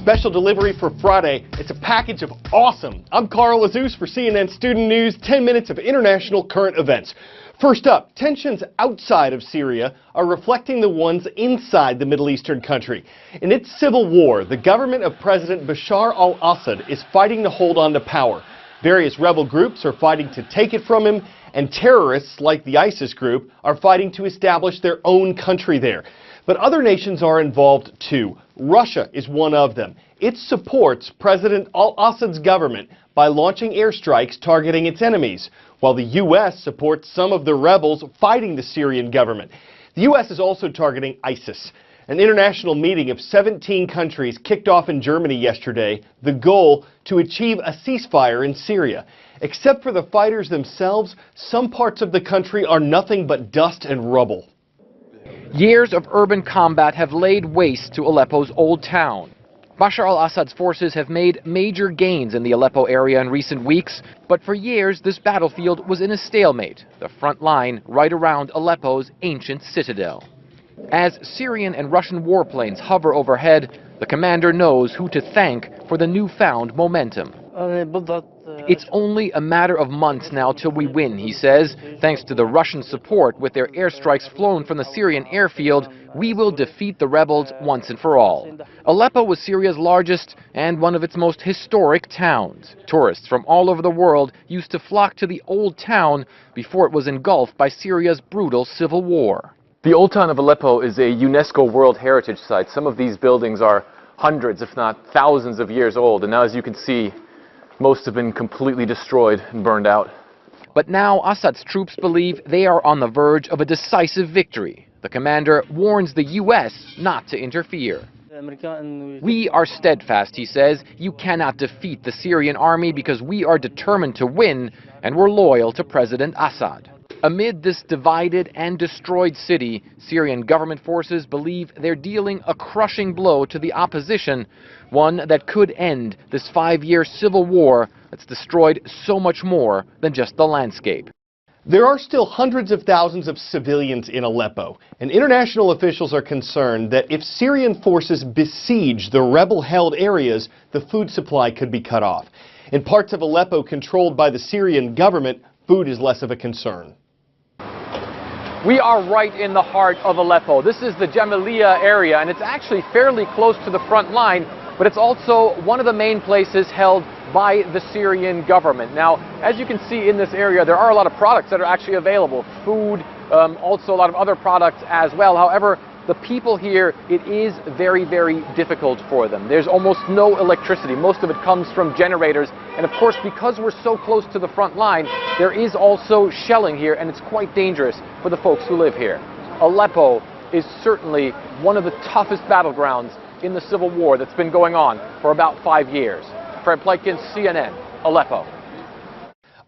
Special delivery for Friday. It's a package of awesome. I'm Carl Azuz for CNN Student News. 10 minutes of international current events. First up, tensions outside of Syria are reflecting the ones inside the Middle Eastern country. In its civil war, the government of President Bashar al-Assad is fighting to hold on to power. Various rebel groups are fighting to take it from him, and terrorists like the ISIS group are fighting to establish their own country there. But other nations are involved too. Russia is one of them. It supports President al-Assad's government by launching airstrikes targeting its enemies, while the U.S. supports some of the rebels fighting the Syrian government. The U.S. is also targeting ISIS. An international meeting of 17 countries kicked off in Germany yesterday, the goal to achieve a ceasefire in Syria. Except for the fighters themselves, some parts of the country are nothing but dust and rubble. Years of urban combat have laid waste to Aleppo's old town. Bashar al-Assad's forces have made major gains in the Aleppo area in recent weeks, but for years this battlefield was in a stalemate, the front line right around Aleppo's ancient citadel. As Syrian and Russian warplanes hover overhead, the commander knows who to thank for the newfound momentum. It's only a matter of months now till we win, he says. Thanks to the Russian support with their airstrikes flown from the Syrian airfield, we will defeat the rebels once and for all. Aleppo was Syria's largest and one of its most historic towns. Tourists from all over the world used to flock to the old town before it was engulfed by Syria's brutal civil war. The old town of Aleppo is a UNESCO World Heritage Site. Some of these buildings are hundreds, if not thousands of years old, and now, as you can see, most have been completely destroyed and burned out. But now Assad's troops believe they are on the verge of a decisive victory. The commander warns the U.S. not to interfere. We are steadfast, he says. You cannot defeat the Syrian army because we are determined to win, and we're loyal to President Assad. Amid this divided and destroyed city, Syrian government forces believe they're dealing a crushing blow to the opposition, one that could end this 5-year civil war that's destroyed so much more than just the landscape. There are still hundreds of thousands of civilians in Aleppo, and international officials are concerned that if Syrian forces besiege the rebel-held areas, the food supply could be cut off. In parts of Aleppo controlled by the Syrian government, food is less of a concern. We are right in the heart of Aleppo. This is the Jamaliya area, and it's actually fairly close to the front line, but it's also one of the main places held by the Syrian government. Now, as you can see in this area, there are a lot of products that are actually available. Food, also a lot of other products as well. However, the people here, it is very, very difficult for them. There's almost no electricity. Most of it comes from generators. And of course, because we're so close to the front line, there is also shelling here, and it's quite dangerous for the folks who live here. Aleppo is certainly one of the toughest battlegrounds in the civil war that's been going on for about 5 years. Fred Pleitkin, CNN, Aleppo.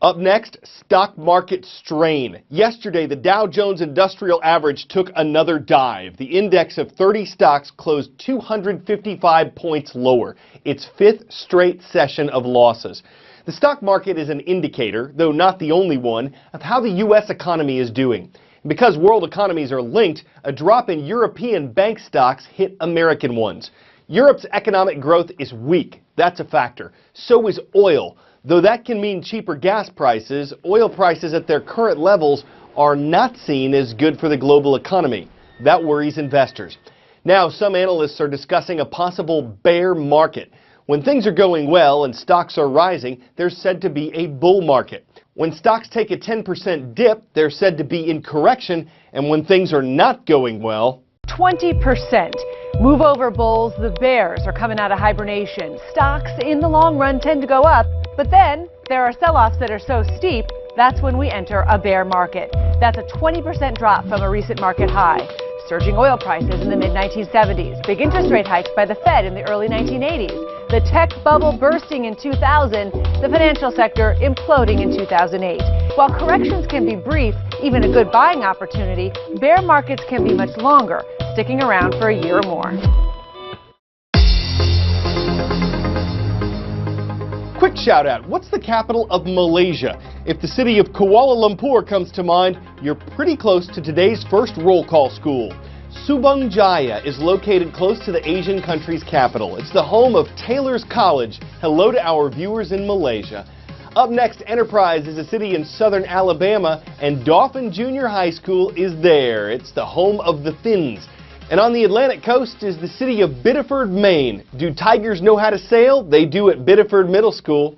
Up next, stock market strain. Yesterday, the Dow Jones Industrial Average took another dive. The index of 30 stocks closed 255 points lower, its 5th straight session of losses. The stock market is an indicator, though not the only one, of how the U.S. economy is doing. Because world economies are linked, a drop in European bank stocks hit American ones. Europe's economic growth is weak. That's a factor. So is oil. Though that can mean cheaper gas prices, oil prices at their current levels are not seen as good for the global economy. That worries investors. Now, some analysts are discussing a possible bear market. When things are going well and stocks are rising, there's said to be a bull market. When stocks take a 10% dip, they're said to be in correction, and when things are not going well, 20%. Move over, bulls. The bears are coming out of hibernation. Stocks in the long run tend to go up, but then there are sell-offs that are so steep, that's when we enter a bear market. That's a 20% drop from a recent market high. Surging oil prices in the mid-1970s, big interest rate hikes by the Fed in the early 1980s, the tech bubble bursting in 2000, the financial sector imploding in 2008. While corrections can be brief, even a good buying opportunity, bear markets can be much longer, sticking around for a year or more. Quick shout out, what's the capital of Malaysia? If the city of Kuala Lumpur comes to mind, you're pretty close to today's first roll call school. Subang Jaya is located close to the Asian country's capital. It's the home of Taylor's College. Hello to our viewers in Malaysia. Up next, Enterprise is a city in southern Alabama, and Dauphin Junior High School is there. It's the home of the Finns. And on the Atlantic coast is the city of Biddeford, Maine. Do tigers know how to sail? They do at Biddeford Middle School.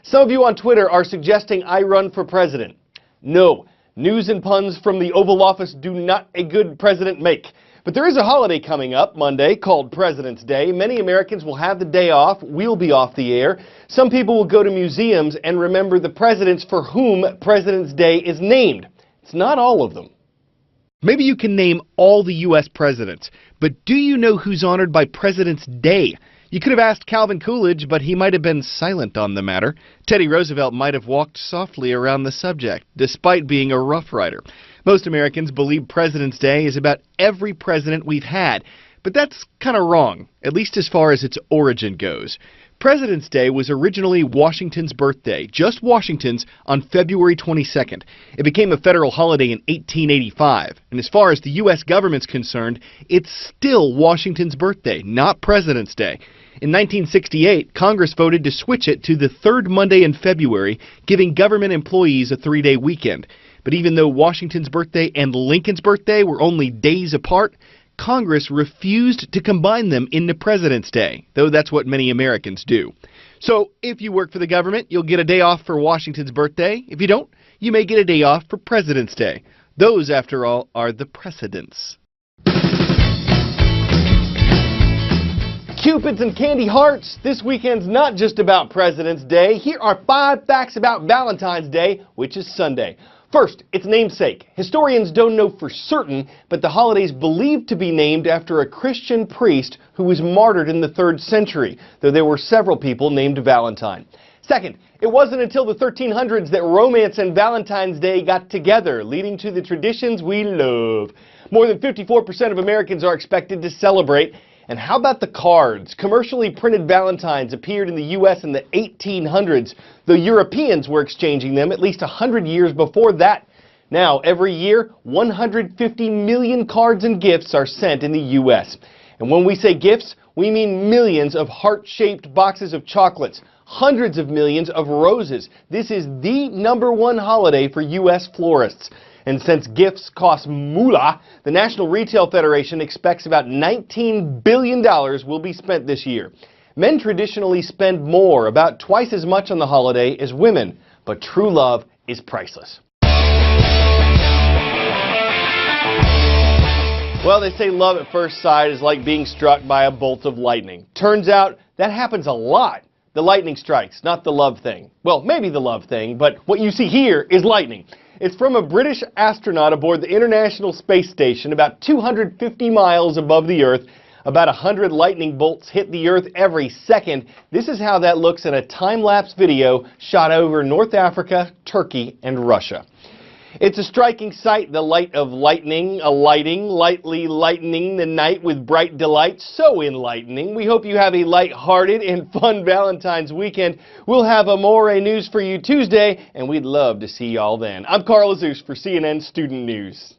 Some of you on Twitter are suggesting I run for president. No. News and puns from the Oval Office do not a good president make. But there is a holiday coming up Monday called President's Day. Many Americans will have the day off. We'll be off the air. Some people will go to museums and remember the presidents for whom President's Day is named. It's not all of them. Maybe you can name all the U.S. presidents, but do you know who's honored by President's Day? You could have asked Calvin Coolidge, but he might have been silent on the matter. Teddy Roosevelt might have walked softly around the subject, despite being a Rough Rider. Most Americans believe President's Day is about every president we've had, but that's kind of wrong, at least as far as its origin goes. President's Day was originally Washington's birthday, just Washington's, on February 22nd. It became a federal holiday in 1885, and as far as the U.S. government's concerned, it's still Washington's birthday, not President's Day. In 1968, Congress voted to switch it to the third Monday in February, giving government employees a three-day weekend. But even though Washington's birthday and Lincoln's birthday were only days apart, Congress refused to combine them into President's Day, though that's what many Americans do. So if you work for the government, you'll get a day off for Washington's birthday. If you don't, you may get a day off for President's Day. Those, after all, are the precedents. Cupids and candy hearts, this weekend's not just about President's Day. Here are 5 facts about Valentine's Day, which is Sunday. First, its namesake. Historians don't know for certain, but the holiday is believed to be named after a Christian priest who was martyred in the 3rd century, though there were several people named Valentine. Second, it wasn't until the 1300s that romance and Valentine's Day got together, leading to the traditions we love. More than 54% of Americans are expected to celebrate. And how about the cards? Commercially printed Valentines appeared in the U.S. in the 1800s, though Europeans were exchanging them at least 100 years before that. Now, every year, 150 million cards and gifts are sent in the U.S. And when we say gifts, we mean millions of heart-shaped boxes of chocolates, hundreds of millions of roses. This is the #1 holiday for U.S. florists. And since gifts cost moolah, the National Retail Federation expects about $19 billion will be spent this year. Men traditionally spend more, about twice as much on the holiday as women, but true love is priceless. Well, they say love at first sight is like being struck by a bolt of lightning. Turns out that happens a lot. The lightning strikes, not the love thing. Well, maybe the love thing, but what you see here is lightning. It's from a British astronaut aboard the International Space Station about 250 miles above the Earth. About 100 lightning bolts hit the Earth every second. This is how that looks in a time-lapse video shot over North Africa, Turkey, and Russia. It's a striking sight, the light of lightning, alighting, lightly lightening the night with bright delight. So enlightening. We hope you have a light-hearted and fun Valentine's weekend. We'll have Amore news for you Tuesday, and we'd love to see y'all then. I'm Carl Azuz for CNN Student News.